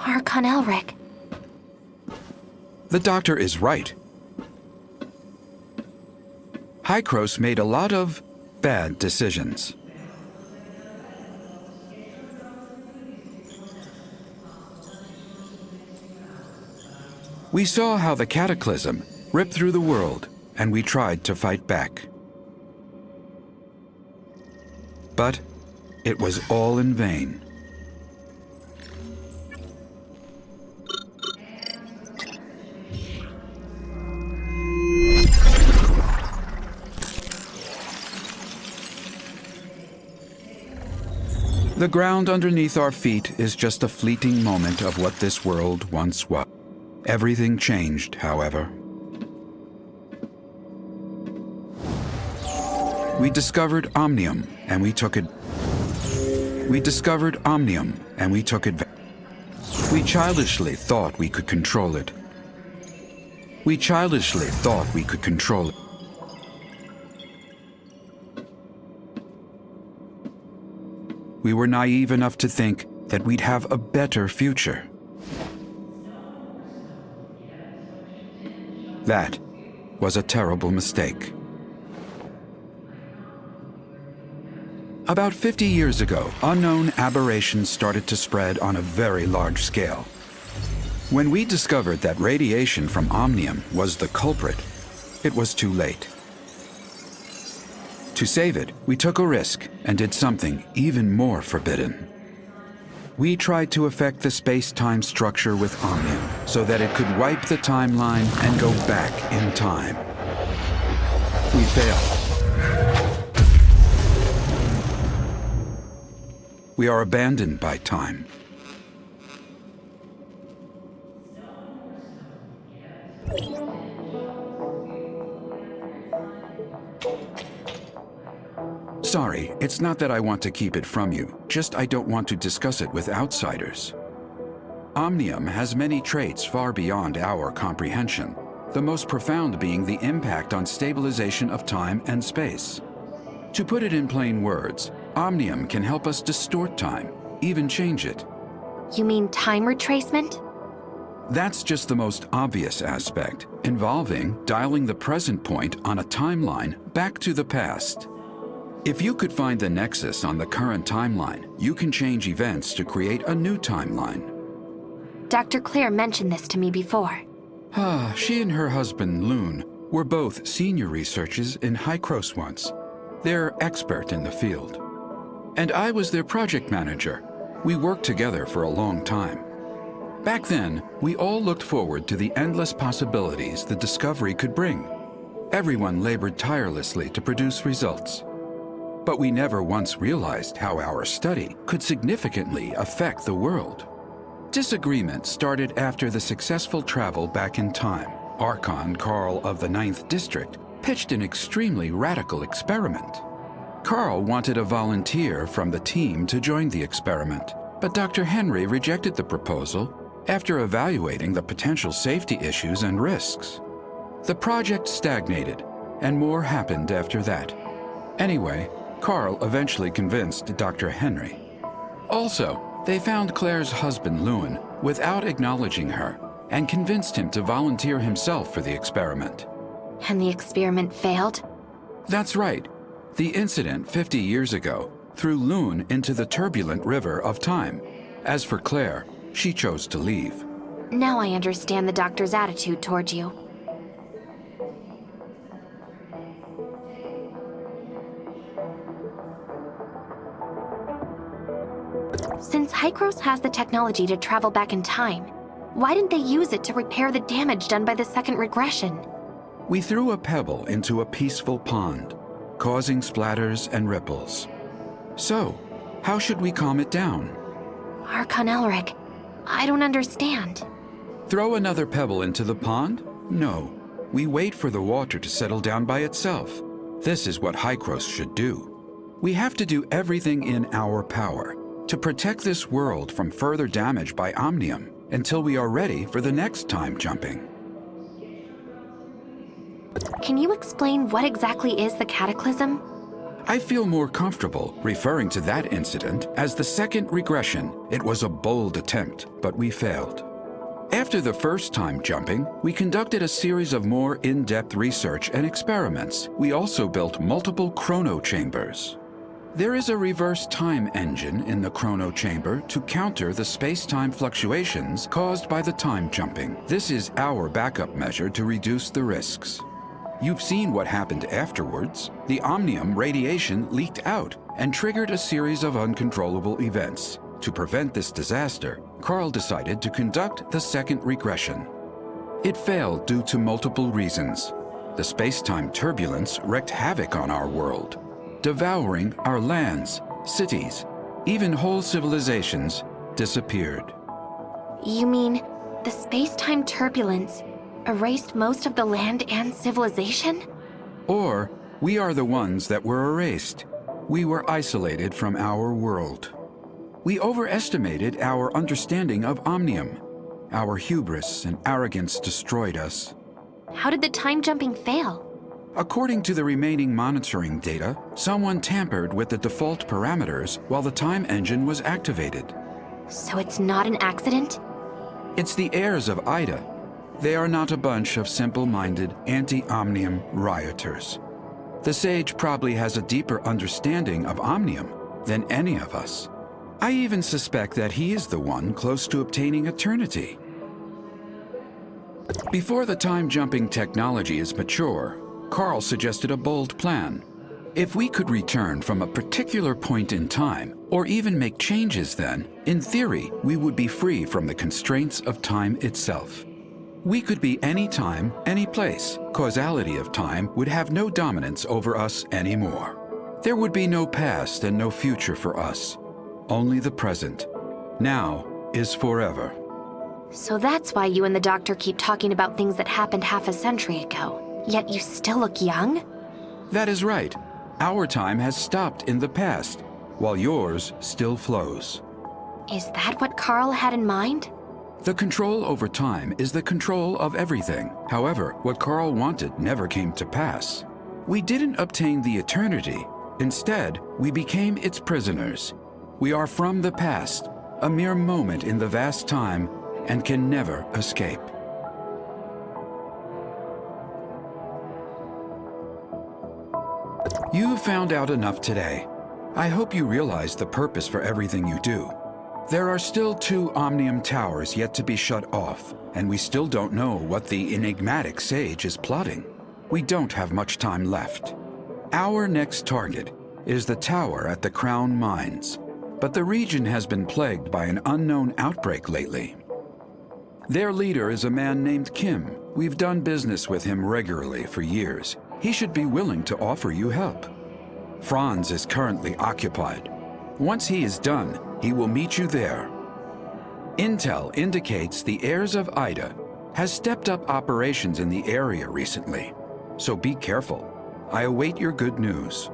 Archon Elric. The doctor is right. Hykros made a lot of bad decisions. We saw how the cataclysm ripped through the world, and we tried to fight back. But it was all in vain. The ground underneath our feet is just a fleeting moment of what this world once was. Everything changed, however. We discovered Omnium, and we took it. We discovered Omnium, and we took it. We childishly thought we could control it. We childishly thought we could control it. We were naive enough to think that we'd have a better future. That was a terrible mistake. About 50 years ago, unknown aberrations started to spread on a very large scale. When we discovered that radiation from Omnium was the culprit, it was too late. To save it, we took a risk and did something even more forbidden. We tried to affect the space-time structure with Omnium so that it could wipe the timeline and go back in time. We failed. We are abandoned by time. Sorry, it's not that I want to keep it from you, just I don't want to discuss it with outsiders. Omnium has many traits far beyond our comprehension, the most profound being the impact on stabilization of time and space. To put it in plain words, Omnium can help us distort time, even change it. You mean time retracement? That's just the most obvious aspect, involving dialing the present point on a timeline back to the past. If you could find the nexus on the current timeline, you can change events to create a new timeline. Dr. Claire mentioned this to me before. She and her husband, Loon, were both senior researchers in Hykros once. They're expert in the field. And I was their project manager. We worked together for a long time. Back then, we all looked forward to the endless possibilities the discovery could bring. Everyone labored tirelessly to produce results. But we never once realized how our study could significantly affect the world. Disagreement started after the successful travel back in time. Archon Carl of the 9th District pitched an extremely radical experiment. Carl wanted a volunteer from the team to join the experiment, but Dr. Henry rejected the proposal after evaluating the potential safety issues and risks. The project stagnated, and more happened after that. Anyway, Carl eventually convinced Dr. Henry. Also, they found Claire's husband, Lewin, without acknowledging her, and convinced him to volunteer himself for the experiment. And the experiment failed? That's right. The incident 50 years ago threw Lewin into the turbulent river of time. As for Claire, she chose to leave. Now I understand the doctor's attitude toward you. Since Hykros has the technology to travel back in time, why didn't they use it to repair the damage done by the second regression? We threw a pebble into a peaceful pond, causing splatters and ripples. So, how should we calm it down? Archon Elric, I don't understand. Throw another pebble into the pond? No. We wait for the water to settle down by itself. This is what Hykros should do. We have to do everything in our power to protect this world from further damage by Omnium until we are ready for the next time jumping. Can you explain what exactly is the cataclysm? I feel more comfortable referring to that incident as the second regression. It was a bold attempt, but we failed. After the first time jumping, we conducted a series of more in-depth research and experiments. We also built multiple chrono chambers. There is a reverse time engine in the chrono chamber to counter the space-time fluctuations caused by the time jumping. This is our backup measure to reduce the risks. You've seen what happened afterwards. The Omnium radiation leaked out and triggered a series of uncontrollable events. To prevent this disaster, Carl decided to conduct the second regression. It failed due to multiple reasons. The space-time turbulence wreaked havoc on our world, devouring our lands, cities, even whole civilizations disappeared. You mean the space-time turbulence erased most of the land and civilization? Or we are the ones that were erased. We were isolated from our world. We overestimated our understanding of Omnium. Our hubris and arrogance destroyed us. How did the time jumping fail? According to the remaining monitoring data, someone tampered with the default parameters while the time engine was activated. So it's not an accident? It's the heirs of Ida. They are not a bunch of simple-minded, anti-Omnium rioters. The sage probably has a deeper understanding of Omnium than any of us. I even suspect that he is the one close to obtaining eternity. Before the time-jumping technology is mature, Carl suggested a bold plan. If we could return from a particular point in time, or even make changes then, in theory, we would be free from the constraints of time itself. We could be any time, any place. Causality of time would have no dominance over us anymore. There would be no past and no future for us. Only the present. Now is forever. So that's why you and the doctor keep talking about things that happened half a century ago. Yet you still look young? That is right. Our time has stopped in the past, while yours still flows. Is that what Carl had in mind? The control over time is the control of everything. However, what Carl wanted never came to pass. We didn't obtain the eternity. Instead, we became its prisoners. We are from the past, a mere moment in the vast time, and can never escape. You found out enough today. I hope you realize the purpose for everything you do. There are still 2 Omnium towers yet to be shut off, and we still don't know what the enigmatic sage is plotting. We don't have much time left. Our next target is the tower at the Crown Mines, but the region has been plagued by an unknown outbreak lately. Their leader is a man named Kim. We've done business with him regularly for years. He should be willing to offer you help. Franz is currently occupied. Once he is done, he will meet you there. Intel indicates the heirs of Ida has stepped up operations in the area recently, so be careful. I await your good news.